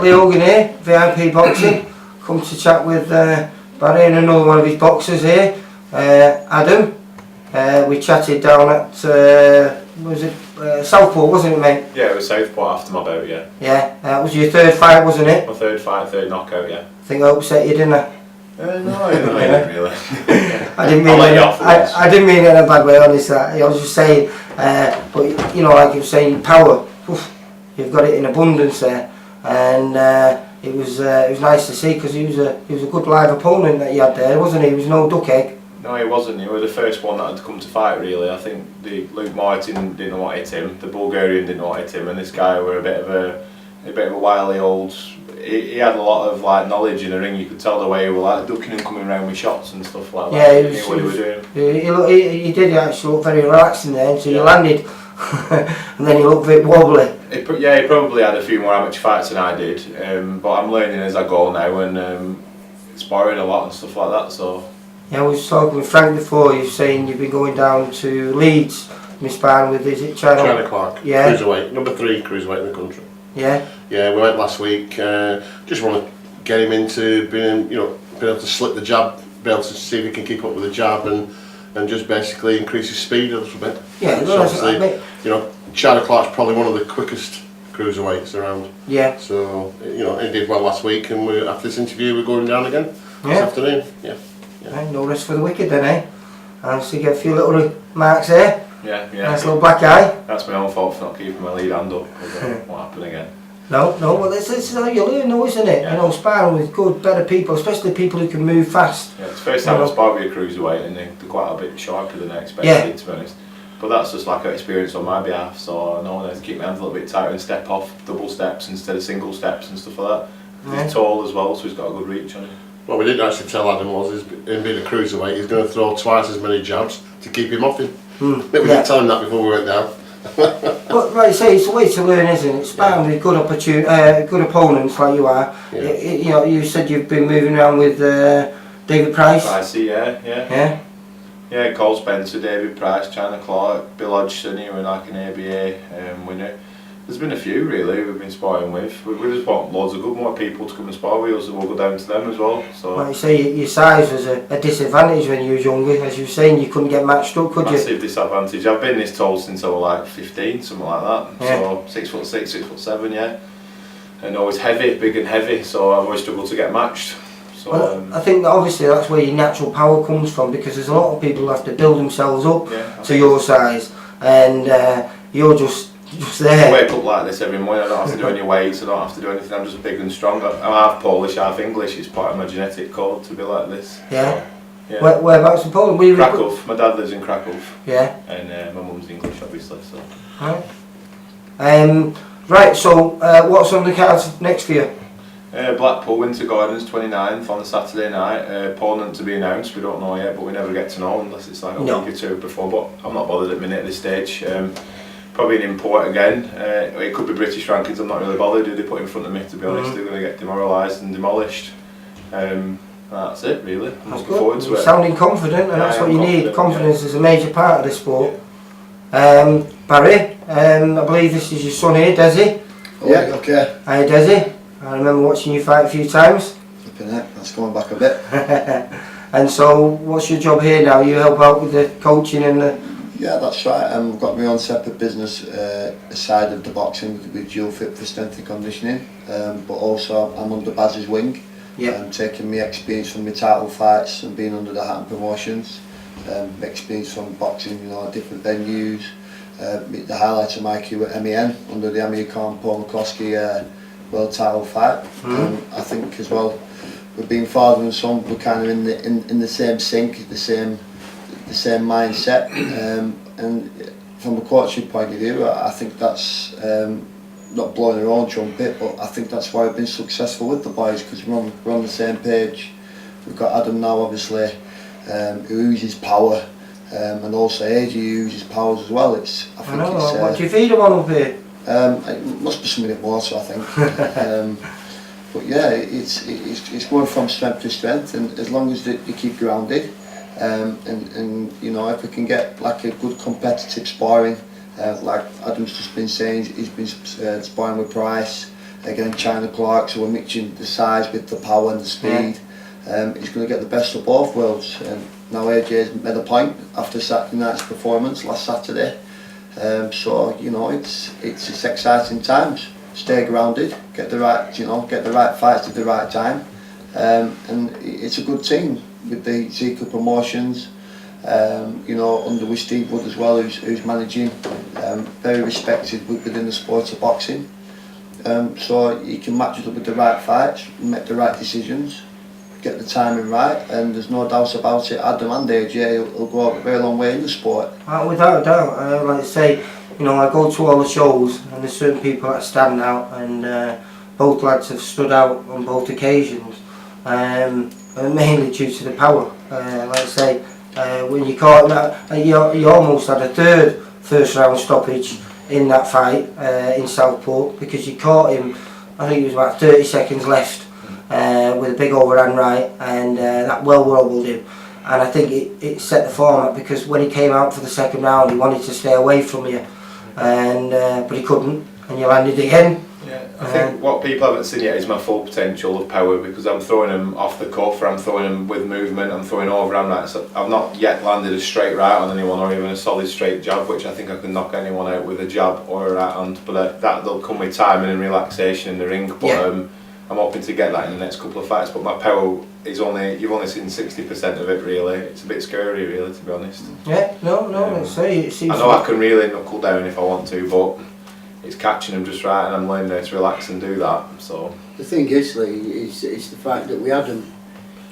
Leo Hogan here, VIP Boxing. Come to chat with Barry and another one of his boxers here, Adam. We chatted down at, was it Southport, wasn't it, mate? Yeah, it was Southport after my bout, yeah. Yeah, that was your third fight, wasn't it? My third fight, third knockout, yeah. I think I upset you, didn't I? No, I didn't really. I didn't mean it. I didn't mean it in a bad way, honestly. I was just saying, but you know, like you were saying, power. Oof, you've got it in abundance there, and it was nice to see because he was a good live opponent that you had there, wasn't he? He was no duck egg. No, he wasn't. He was the first one that had come to fight, really. I think Luke Martin didn't know what hit him, the Bulgarian didn't know what hit him, and this guy were a bit of a wily old. He had a lot of like knowledge in the ring. You could tell the way he was like ducking and coming around with shots and stuff like that. Yeah, he knew what he was doing. He did actually look very relaxed in there until you landed, and then he looked a bit wobbly. He probably had a few more amateur fights than I did, but I'm learning as I go now and sparring a lot and stuff like that. So. Yeah, I was talking with Frank before. You're saying you've been going down to Leeds, sparring with, is it China Clark? Yeah. Cruiserweight, number 3 cruiserweight in the country. Yeah. Yeah, we went last week. Just want to get him into being able to slip the jab, be able to see if he can keep up with the jab, and just basically increase his speed a little bit. Yeah. So obviously, China Clark's probably one of the quickest cruiserweights around. Yeah. So he did well last week, and after this interview, we're going down again this afternoon. Yeah. Yeah. No rest for the wicked then, eh? And so you get a few little marks there. Yeah. Nice little black eye. That's my own fault for not keeping my lead hand up. What happened again? No, well this is how you learn though, isn't it? Yeah. Sparring with good, better people, especially people who can move fast. Yeah, it's the first time I sparred with a cruiserweight and they're quite a bit sharper than I expected, to be honest. But that's just like an experience on my behalf, so I know I have to keep my hands a little bit tighter and step off double steps instead of single steps and stuff like that. He's tall as well, so he's got a good reach on him. What we didn't actually tell Adam was, him being a cruiserweight, he's going to throw twice as many jabs to keep him off him. We didn't tell him that before we went down. But like you say, it's a way to learn, isn't it? Sparring with good opponents like you are. Yeah. You said you've been moving around with David Price. Yeah, Cole Spencer, David Price, China Clark, Bill Hodgson, who were like an ABA winner. There's been a few really we've been sparring with. We just want loads of more people to come and spar with us, and we'll go down to them as well. So. Like you say, your size was a disadvantage when you were younger. As you were saying, you couldn't get matched up, could you? Massive disadvantage. I've been this tall since I was like 15, something like that. Yeah. So 6'6", 6'7", yeah. And always heavy, big and heavy. So I've always struggled to get matched. So, well, I think that obviously that's where your natural power comes from, because there's a lot of people who have to build themselves up to your size, and you're just there. I wake up like this every morning. I don't have to do any weights, I don't have to do anything. I'm just big and strong. I'm half Polish, half English. It's part of my genetic code to be like this. Yeah. So, yeah. Whereabouts in Poland? Krakow. My dad lives in Krakow. Yeah. And my mum's English, obviously. So. Right. Right. So what's on the cards next for you? Blackpool Winter Gardens 29th on the Saturday night. Opponent to be announced, we don't know yet, but we never get to know unless it's like a week or two before, but I'm not bothered at the minute at this stage. Probably an import again. It could be British rankings, I'm not really bothered who they put in front of me, to be honest. They're going to get demoralised and demolished. That's it really. I'm looking forward to it. Sounding confident, and that's what you need. Confidence is a major part of this sport. Barry, I believe this is your son here, Desi. Yeah, okay. Hi Desi. I remember watching you fight a few times. Flipping heck, that's going back a bit. And so, what's your job here now? You help out with the coaching and the... Yeah, that's right. I've got my own separate business aside of the boxing with Dual Fit for strength and conditioning. But also, I'm under Baz's wing. I'm taking my experience from my title fights and being under the Hatton Promotions. Experience from boxing, different venues. The highlights of my career at MEN under the Amir Khan, Paul McCloskey world title fight. I think as well, with being father and son, we're kind of in the same sync, the same mindset. And from a coaching point of view, I think that's not blowing our own trumpet, but I think that's why I've been successful with the boys, because we're on the same page. We've got Adam now, obviously, who uses power, and also AJ uses powers as well. What do you feed him on up here? It must be something more, so I think. But yeah, it's going from strength to strength, and as long as you keep grounded, and if we can get like a good competitive sparring, like Adam's just been saying, he's been sparring with Price, against China Clark, so we're mixing the size with the power and the speed. He's going to get the best of both worlds. Now AJ's made a point after Saturday night's performance last Saturday. So you know, it's exciting times. Stay grounded, get the right fights at the right time, and it's a good team with the Zika promotions. You know, under with Steve Wood as well, who's managing, very respected within the sport of boxing. So you can match it up with the right fights, make the right decisions, get the timing right, and there's no doubt about it. Adam and AJ will go a very long way in the sport. Without a doubt, like I say, you know, I go to all the shows and there's certain people that stand out, and both lads have stood out on both occasions, and mainly due to the power. Like I say, when you caught him out, you almost had a third first round stoppage in that fight in Southport, because you caught him, I think it was about 30 seconds left, with a big overhand right, and that well wobbled him. And I think it set the format, because when he came out for the second round he wanted to stay away from you, and but he couldn't, and you landed again. Yeah, I think what people haven't seen yet is my full potential of power, because I'm throwing him off the cuff, or I'm throwing him with movement, I'm throwing overhand rights. I've not yet landed a straight right on anyone, or even a solid straight jab, which I think I can knock anyone out with a jab or a right hand, but that'll come with timing and relaxation in the ring. But yeah. I'm hoping to get that in the next couple of fights, but my power is you've only seen 60% of it really. It's a bit scary really, to be honest. Yeah, no, let's say it seems. I know I can really knuckle down if I want to, but it's catching him just right, and I'm learning how to relax and do that. So the thing is, Lee, is the fact that we had him.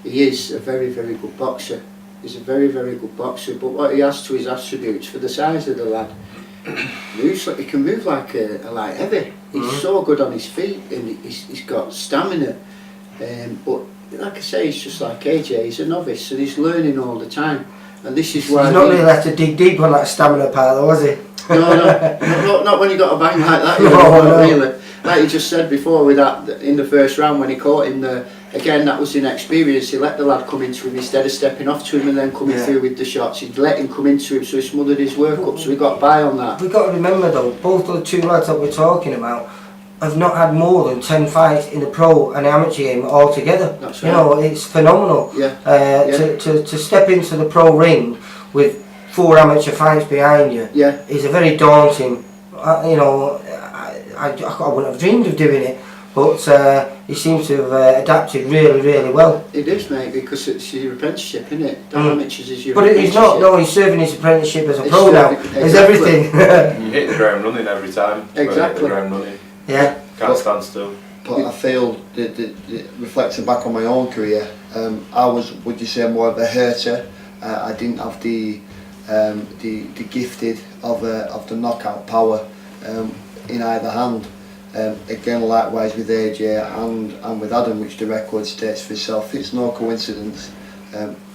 He is a very, very good boxer. He's a very, very good boxer, but what he has to his attributes for the size of the lad, he can move like a light heavy. He's so good on his feet, and he's got stamina. But like I say, he's just like AJ. He's a novice, and he's learning all the time. And this is why he's not really had to dig deep on that stamina part, though, has he? No, not when you got a bang like that. Not really. Like you just said before, with that in the first round when he caught him, again that was inexperience. He let the lad come into him instead of stepping off to him and then coming through with the shots. He'd let him come into him, so he smothered his work up. So he got by on that. We've got to remember though, both of the two lads that we're talking about have not had more than 10 fights in the pro and amateur game altogether. That's right. You know, it's phenomenal. To step into the pro ring with 4 amateur fights behind you is a very daunting. You know, I wouldn't have dreamed of doing it, but he seems to have adapted really, really well. It is, mate, because it's your apprenticeship, isn't it? Amateurs is your apprenticeship. But he's not. No, he's serving his apprenticeship as a pro now. It's everything. You hit the ground running every time. Exactly. Hit the ground running. Yeah. Can't stand still. But I feel that reflecting back on my own career, I was, would you say, more of a hurter. I didn't have the gifted of the knockout power in either hand. Again, likewise with AJ and with Adam, which the record states for itself. It's no coincidence.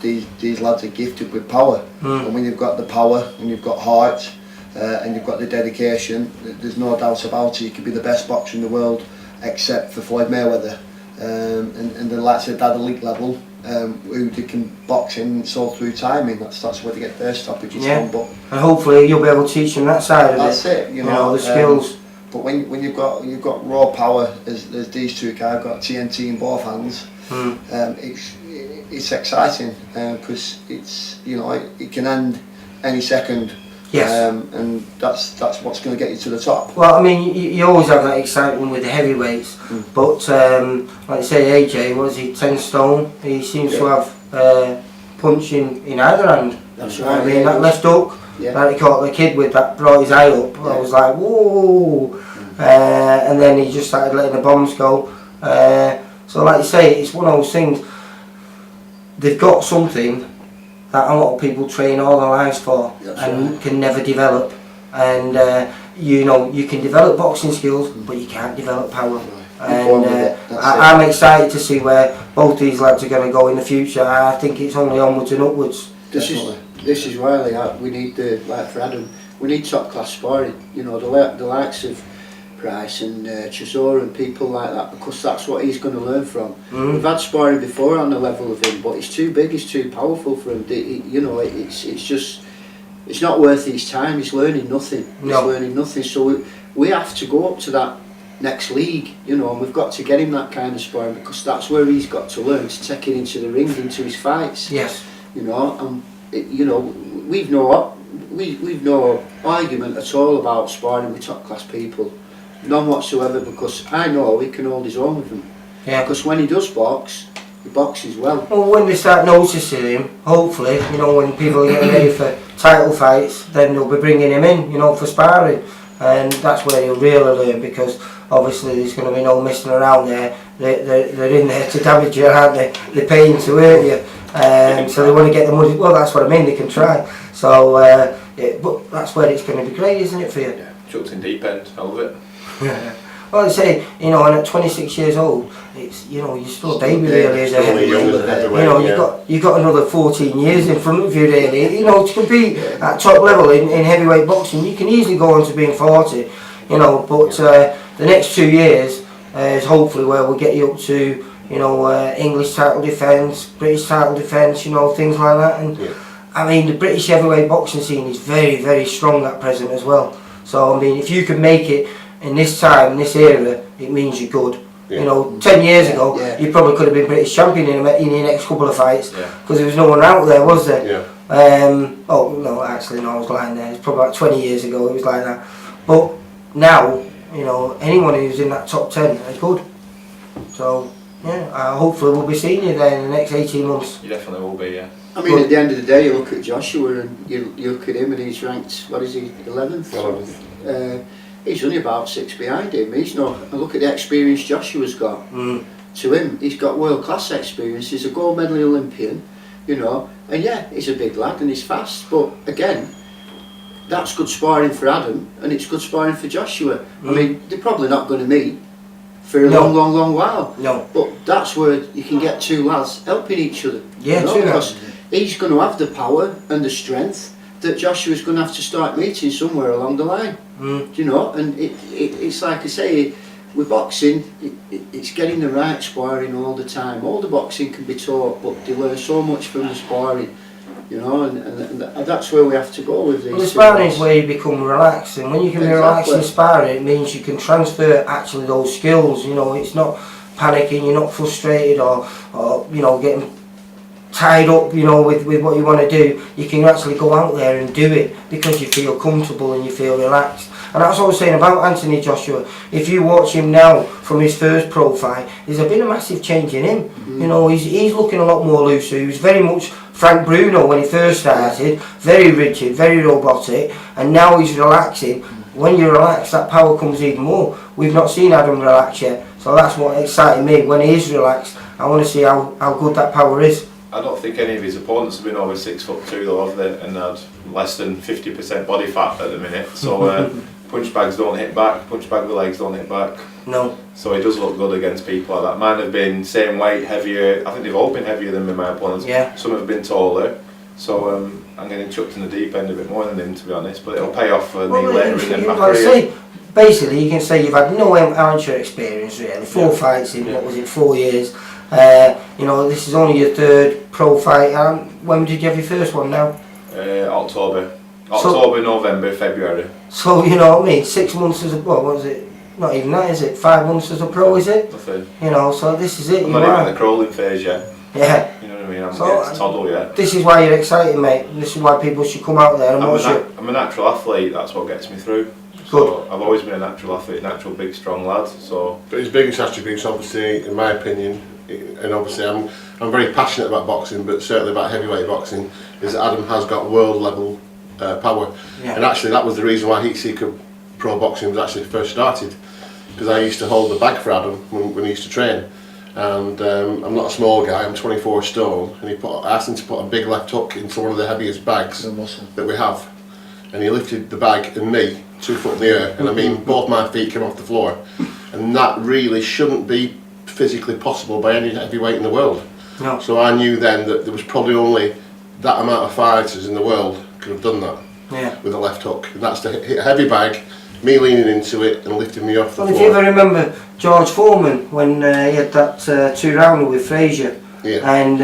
These lads are gifted with power, and when you've got the power and you've got heart and you've got the dedication, there's no doubt about it. You could be the best boxer in the world, except for Floyd Mayweather, and the likes of that elite level, who they can box in so through timing. That's where they get their stoppages from. But and hopefully you'll be able to teach them that side of it. That's it. You know the skills. But when you've got raw power, as these two guys got TNT in both hands, it's exciting because it's, you know, it can end any second. Yes. And that's what's going to get you to the top. Well, I mean, you always have that excitement with the heavyweights, but like I say, AJ, was he 10 stone? He seems to have punch in either hand. That's right. I mean, that left hook, like he caught the kid with, that brought his eye up. I was like, whoa! And then he just started letting the bombs go. So like you say, it's one of those things. They've got something that a lot of people train all their lives for can never develop. And you know, you can develop boxing skills, but you can't develop power. And I'm excited to see where both these lads are going to go in the future. I think it's only onwards and upwards. This is why we need for Adam, we need top class sparring. You know, the likes of Price and Chisora and people like that, because that's what he's going to learn from. We've had sparring before on the level of him, but he's too big, he's too powerful for him. You know, it's not worth his time. He's learning nothing. He's learning nothing. So we have to go up to that next league, you know, and we've got to get him that kind of sparring, because that's where he's got to learn to take it into the ring, into his fights. Yes. You know, and you know, we've no argument at all about sparring with top class people, none whatsoever, because I know he can hold his own with them. Yeah. Because when he does box, he boxes well. Well, when they start noticing him, hopefully, you know, when people are getting ready for title fights, then they'll be bringing him in, you know, for sparring, and that's where he'll really learn, because obviously there's going to be no messing around there. They're in there to damage you, aren't they? They're paying to hurt you, so they want to get the money. Well, that's what I mean, they can try. So, but that's where it's going to be great, isn't it, for you? Yeah, chucked in deep end, I love it. Well, I say, you know, and at 26 years old, it's, you know, you're still a baby really as a heavyweight. You know, you've got another 14 years in front of you really. You know, to compete at top level in heavyweight boxing, you can easily go on to being 40. You know, but the next 2 years is hopefully where we'll get you up to, you know, English title defence, British title defence, you know, things like that. And I mean, the British heavyweight boxing scene is very, very strong at present as well. So I mean, if you can make it in this time, in this era, it means you're good. You know, 10 years ago, you probably could have been British champion in your next couple of fights, because there was no one out there, was there? Oh, no, actually, no, I was lying there. It's probably about 20 years ago it was like that. But now, you know, anyone who's in that top 10 is good. So, yeah, hopefully we'll be seeing you there in the next 18 months. You definitely will be, yeah. I mean, at the end of the day, you look at Joshua and you look at him and he's ranked, what is he, 11th? 11th. He's only about 6 behind him. He's not. Look at the experience Joshua's got. To him, he's got world class experience. He's a gold medal Olympian, you know. And yeah, he's a big lad and he's fast. But again, that's good sparring for Adam and it's good sparring for Joshua. I mean, they're probably not going to meet for a long while. No. But that's where you can get two lads helping each other. Yeah, you know, true. Because he's going to have the power and the strength that Joshua's going to have to start meeting somewhere along the line. Do you know? And it's like I say, with boxing, it's getting the right sparring all the time. All the boxing can be taught, but they learn so much from the sparring. You know, and that's where we have to go with these. Well, the sparring is where you become relaxed, and when you can be relaxed in sparring, it means you can transfer actually those skills. You know, it's not panicking, you're not frustrated or you know, getting tied up, you know, with what you want to do. You can actually go out there and do it because you feel comfortable and you feel relaxed. And that's what I was saying about Anthony Joshua. If you watch him now from his first pro fight, there's been a massive change in him. You know, he's looking a lot more looser. He was very much Frank Bruno when he first started, very rigid, very robotic, and now he's relaxing. When you're relaxed, that power comes even more. We've not seen Adam relax yet, so that's what excited me. When he is relaxed, I want to see how good that power is. I don't think any of his opponents have been over 6'2" though, have they? And had less than 50% body fat at the minute. So punch bags don't hit back, punch bag with legs don't hit back. No. So he does look good against people like that. Mine have been same weight, heavier. I think they've all been heavier than me, my opponents. Yeah. Some have been taller. So I'm getting chucked in the deep end a bit more than him, to be honest. But it'll pay off for me later in my career. Basically, you can say you've had no amateur experience really. 4 fights in, what was it, 4 years. You know, this is only your 3rd pro fight. When did you have your first one now? October, November, February. So, you know what I mean, 6 months as a, well, what was it? Not even that, is it? 5 months as a pro, is it? Nothing. You know, so this is it. I'm not even in the crawling phase yet. Yeah. You know what I mean? I'm So, getting to toddle yet. This is why you're excited, mate. This is why people should come out there and watch it. I'm a natural athlete, that's what gets me through. So I've always been a natural athlete, natural big strong lad. So. But his biggest attribute, obviously, in my opinion, and obviously I'm very passionate about boxing, but certainly about heavyweight boxing, is that Adam has got world level power. Yeah. And actually that was the reason why Heat Seeker Pro Boxing was actually first started, because I used to hold the bag for Adam when he used to train. And I'm not a small guy, I'm 24 stone, and I asked him to put a big left hook into one of the heaviest bags that we have. And he lifted the bag and me 2 foot in the air, and I mean both my feet came off the floor. And that really shouldn't be physically possible by any heavyweight in the world. No. So I knew then that there was probably only that amount of fighters in the world could have done that with a left hook. And that's to hit a heavy bag, me leaning into it and lifting me off the floor. If you ever remember George Foreman when he had that 2-rounder with Frazier, and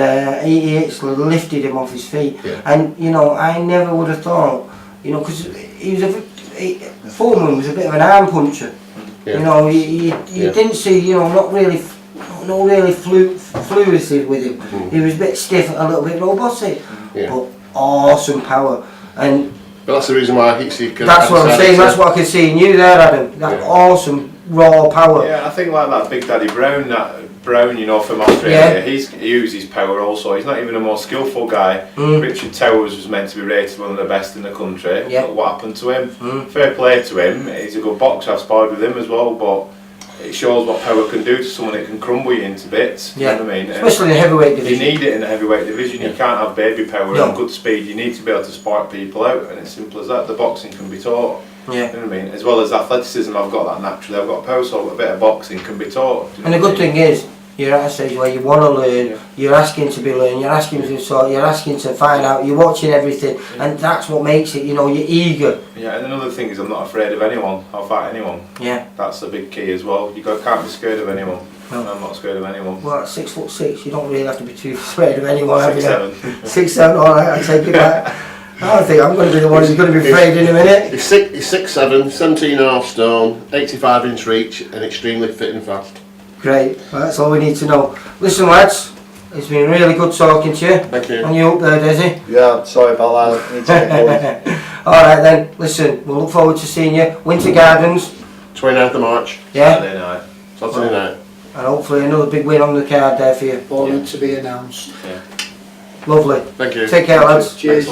he actually lifted him off his feet. And you know, I never would have thought, you know, because he was Foreman was a bit of an arm puncher. You know, you didn't see, you know, not really fluidity with him. He was a bit stiff, a little bit robotic, but awesome power. And but that's the reason why I see. That's what I'm saying. That's what I can see in you there, Adam. That awesome raw power. Yeah, I think like that Big Daddy Brown, you know, from Australia, he uses power also. He's not even a more skillful guy. Richard Towers was meant to be rated one of the best in the country. But what happened to him? Fair play to him. He's a good boxer. I've sparred with him as well, but it shows what power can do to someone. It can crumble you into bits. You know what I mean? Especially in the heavyweight division. You need it in the heavyweight division. You can't have baby power and good speed. You need to be able to spark people out, and it's simple as that. The boxing can be taught. You know what I mean? As well as athleticism, I've got that naturally. I've got power, so a bit of boxing can be taught. And the good thing is, you're at a stage where you want to learn, you're asking to be learned, you're asking to sort, you're asking to find out, you're watching everything, and that's what makes it, you know, you're eager. Yeah, and another thing is I'm not afraid of anyone. I'll fight anyone. Yeah. That's a big key as well. can't be scared of anyone. No. I'm not scared of anyone. Well, at 6'6", you don't really have to be too afraid of anyone. 6'7". 6'7", alright, I take it back. I think I'm going to be the one who's going to be afraid in a minute. He's 6'7", 17.5 stone, 85-inch reach, and extremely fit and fast. Great, well, that's all we need to know. Listen, lads, it's been really good talking to you. Thank you. And you up there, Desi? Yeah, sorry about that. I need to get going. Alright then, listen, we'll look forward to seeing you. Winter Gardens. 29th of March. Yeah? Saturday night. And hopefully another big win on the card there for you. Opponent to be announced. Lovely. Thank you. Take care, lads. Cheers.